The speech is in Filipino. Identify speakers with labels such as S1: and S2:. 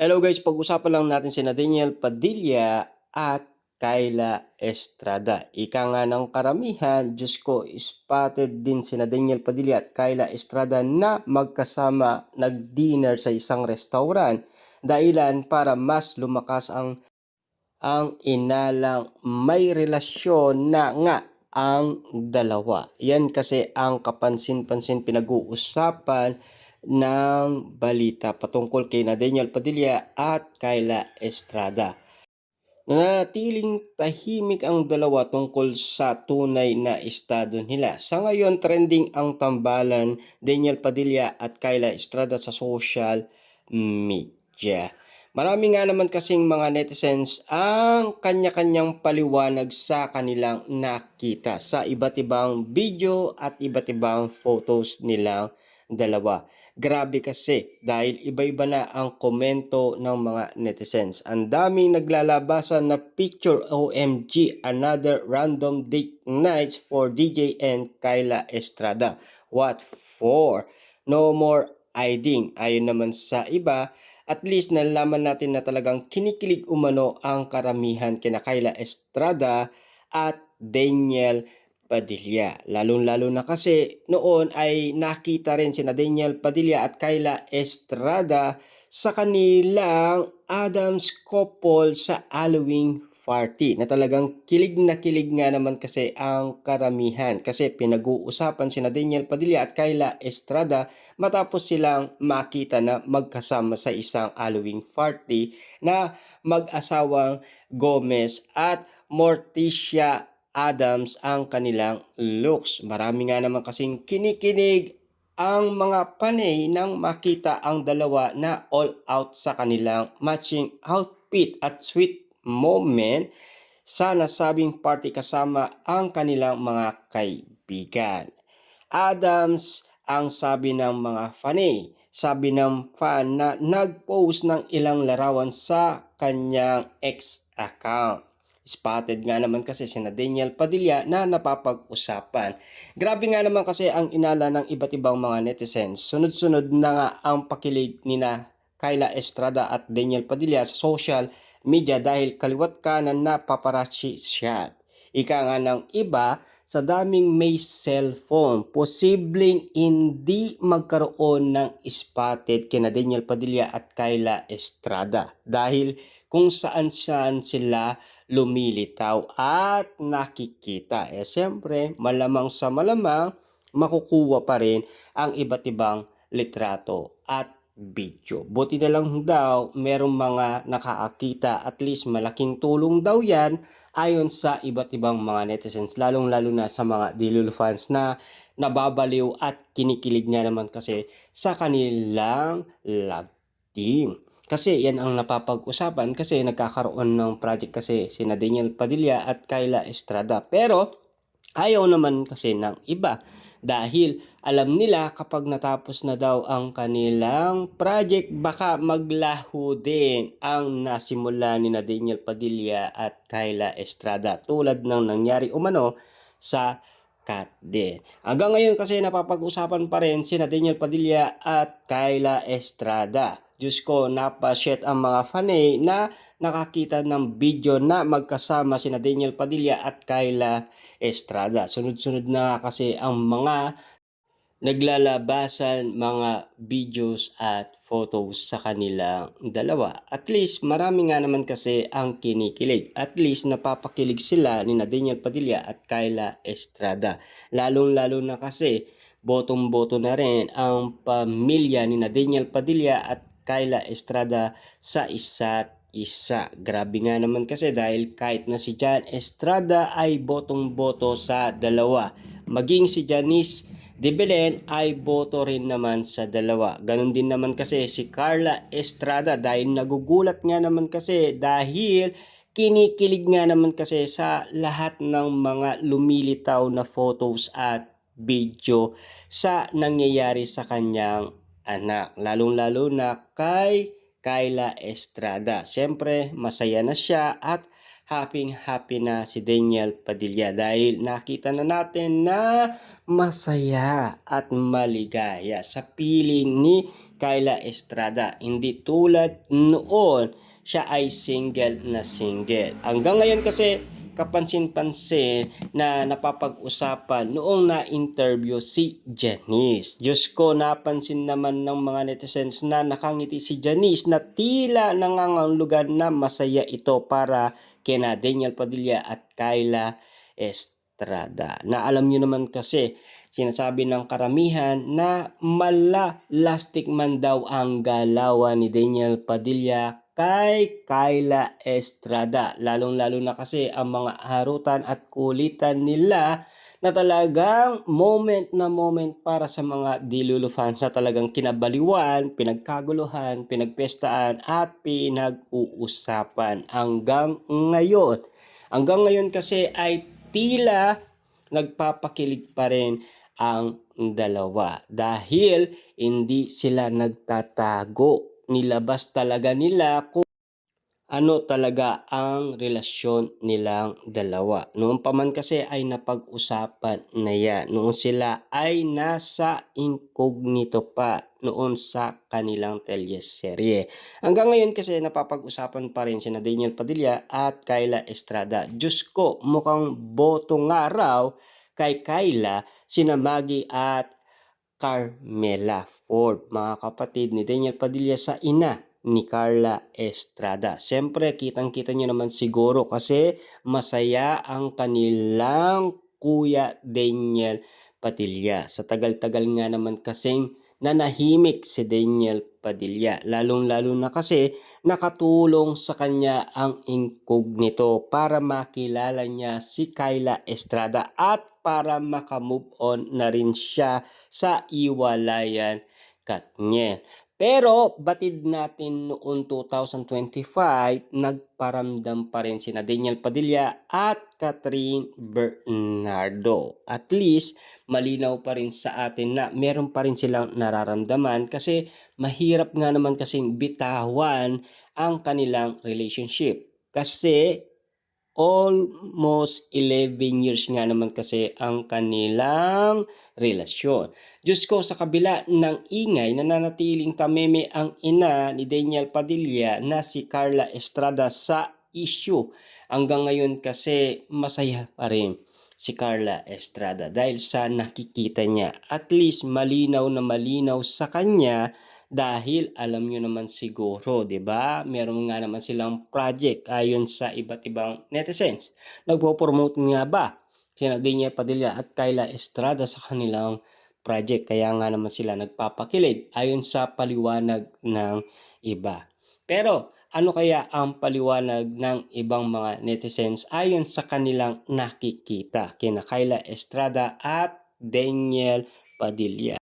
S1: Hello guys, pag-usapan lang natin sina Daniel Padilla at Kyla Estrada. Ika nga ng karamihan, Diyos ko, spotted din sina Daniel Padilla at Kyla Estrada na magkasama nag-dinner sa isang restaurant. Dahilan para mas lumakas ang inalang may relasyon na nga ang dalawa. Yan kasi ang kapansin-pansin pinag-uusapan ng balita patungkol kay Daniel Padilla at Kyla Estrada. Nanatiling tahimik ang dalawa tungkol sa tunay na estado nila. Sa ngayon, trending ang tambalan Daniel Padilla at Kyla Estrada sa social media. Marami nga naman kasing mga netizens ang kanya-kanyang paliwanag sa kanilang nakita sa iba't ibang video at iba't ibang photos nilang dalawa. Grabe kasi dahil iba-iba na ang komento ng mga netizens. Ang daming naglalabasan na picture, OMG, another random date nights for DJ and Kyla Estrada. What for? No more hiding. Ayon naman sa iba, at least nalalaman natin na talagang kinikilig umano ang karamihan kina Kyla Estrada at Daniel Padilla. Lalong-lalo na kasi noon ay nakita rin sina Daniel Padilla at Kyla Estrada sa kanilang Adams couple sa Halloween party na talagang kilig na kilig nga naman kasi ang karamihan kasi pinag-uusapan sina Daniel Padilla at Kyla Estrada matapos silang makita na magkasama sa isang Halloween party na mag-asawang Gomez at Morticia Adams ang kanilang looks. Marami nga naman kasing kinikinig ang mga panay nang makita ang dalawa na all out sa kanilang matching outfit at sweet moment sa nasabing party kasama ang kanilang mga kaibigan. Adams ang sabi ng mga fanay. Sabi ng fan na nag-post ng ilang larawan sa kanyang ex account. Spotted nga naman kasi sina Daniel Padilla na napapag-usapan. Grabe nga naman kasi ang inala ng iba't ibang mga netizens. Sunod-sunod na nga ang pakilig nina Kyla Estrada at Daniel Padilla sa social media dahil kaliwat kanan na paparazzi shot. Ika nga ng iba, sa daming may cellphone, posibleng hindi magkaroon ng spotted kina Daniel Padilla at Kyla Estrada dahil kung saan-saan sila lumilitaw at nakikita. Siyempre, malamang sa malamang, makukuha pa rin ang iba't ibang litrato at video. Buti na lang daw merong mga nakakakita, at least malaking tulong daw yan ayon sa iba't ibang mga netizens, lalong-lalo na sa mga Dilul fans na nababaliw at kinikilig nga naman kasi sa kanilang love team. Kasi yan ang napapag-usapan kasi nagkakaroon ng project kasi sina Daniel Padilla at Kyla Estrada. Pero ayaw naman kasi ng iba dahil alam nila kapag natapos na daw ang kanilang project baka maglaho din ang nasimula ni Daniel Padilla at Kyla Estrada tulad ng nangyari umano sa Kat din. Hanggang ngayon kasi napapag-usapan pa rin sina Daniel Padilla at Kyla Estrada. Diyos ko, napashare ang mga fanay na nakakita ng video na magkasama sina Daniel Padilla at Kyla Estrada. Sunod-sunod na kasi ang mga naglalabasan mga videos at photos sa kanilang dalawa. At least marami nga naman kasi ang kinikilig. At least napapakilig sila ni Daniel Padilla at Kyla Estrada. Lalong-lalo na kasi botong-boto na rin ang pamilya ni Daniel Padilla at Kyla Estrada sa isa't isa. Grabe nga naman kasi dahil kahit na si Jan Estrada ay botong-boto sa dalawa. Maging si Janice De Belen ay boto rin naman sa dalawa. Ganon din naman kasi si Carla Estrada dahil nagugulat nga naman kasi dahil kinikilig nga naman kasi sa lahat ng mga lumilitaw na photos at video sa nangyayari sa kanyang anak. Lalong-lalo na kay Kyla Estrada. Siyempre, masaya na siya at happy na si Daniel Padilla dahil nakita na natin na masaya at maligaya sa piling ni Kyla Estrada. Hindi tulad noon, siya ay single na single. Hanggang ngayon kasi kapansin-pansin na napapag-usapan noong na-interview si Janice. Diyos ko, napansin naman ng mga netizens na nakangiti si Janice na tila nangangahulugan na masaya ito para kina Daniel Padilla at Kyla Estrada. Na alam nyo naman kasi, sinasabi ng karamihan na mala-lastik man daw ang galawan ni Daniel Padilla kay Kyla Estrada. Lalong-lalo na kasi ang mga harutan at kulitan nila na talagang moment na moment para sa mga Dilulu fans na talagang kinabaliwan, pinagkaguluhan, pinagpestaan at pinag-uusapan hanggang ngayon. Hanggang ngayon kasi ay tila nagpapakilig pa rin ang dalawa dahil hindi sila nagtatago. Nilabas talaga nila kung ano talaga ang relasyon nilang dalawa. Noon pa man kasi ay napag-usapan na yan. Noon sila ay nasa incognito pa noon sa kanilang teleserye. Hanggang ngayon kasi napapag-usapan pa rin sina Daniel Padilla at Kyla Estrada. Diyos ko, mukhang boto nga raw kay Kyla, sina Maggie at Carmela Ford, mga kapatid ni Daniel Padilla sa ina ni Carla Estrada. Siyempre, kitang-kita nyo naman siguro kasi masaya ang kanilang Kuya Daniel Padilla. Sa tagal-tagal nga naman kasing nanahimik si Daniel Padilla. Lalong-lalo na kasi nakatulong sa kanya ang incognito para makilala niya si Kyla Estrada at para makamove on na rin siya sa iwalayan Katniel. Pero batid natin noong 2025, nagparamdam pa rin sina Daniel Padilla at Catherine Bernardo. At least, malinaw pa rin sa atin na meron pa rin silang nararamdaman kasi mahirap nga naman kasing bitawan ang kanilang relationship. Kasi almost 11 years nga naman kasi ang kanilang relasyon. Diyos ko, sa kabila ng ingay, nananatiling tameme ang ina ni Daniel Padilla na si Carla Estrada sa issue. Hanggang ngayon kasi masaya pa rin si Carla Estrada dahil sa nakikita niya. At least malinaw na malinaw sa kanya dahil alam nyo naman siguro, 'di ba? Meron nga naman silang project ayon sa iba't ibang netizens. Nagpo-promote nga ba sina Daniel Padilla at Kyla Estrada sa kanilang project, kaya nga naman sila nagpapakilig ayon sa paliwanag ng iba. Pero ano kaya ang paliwanag ng ibang mga netizens ayon sa kanilang nakikita kina Kyla Estrada at Daniel Padilla?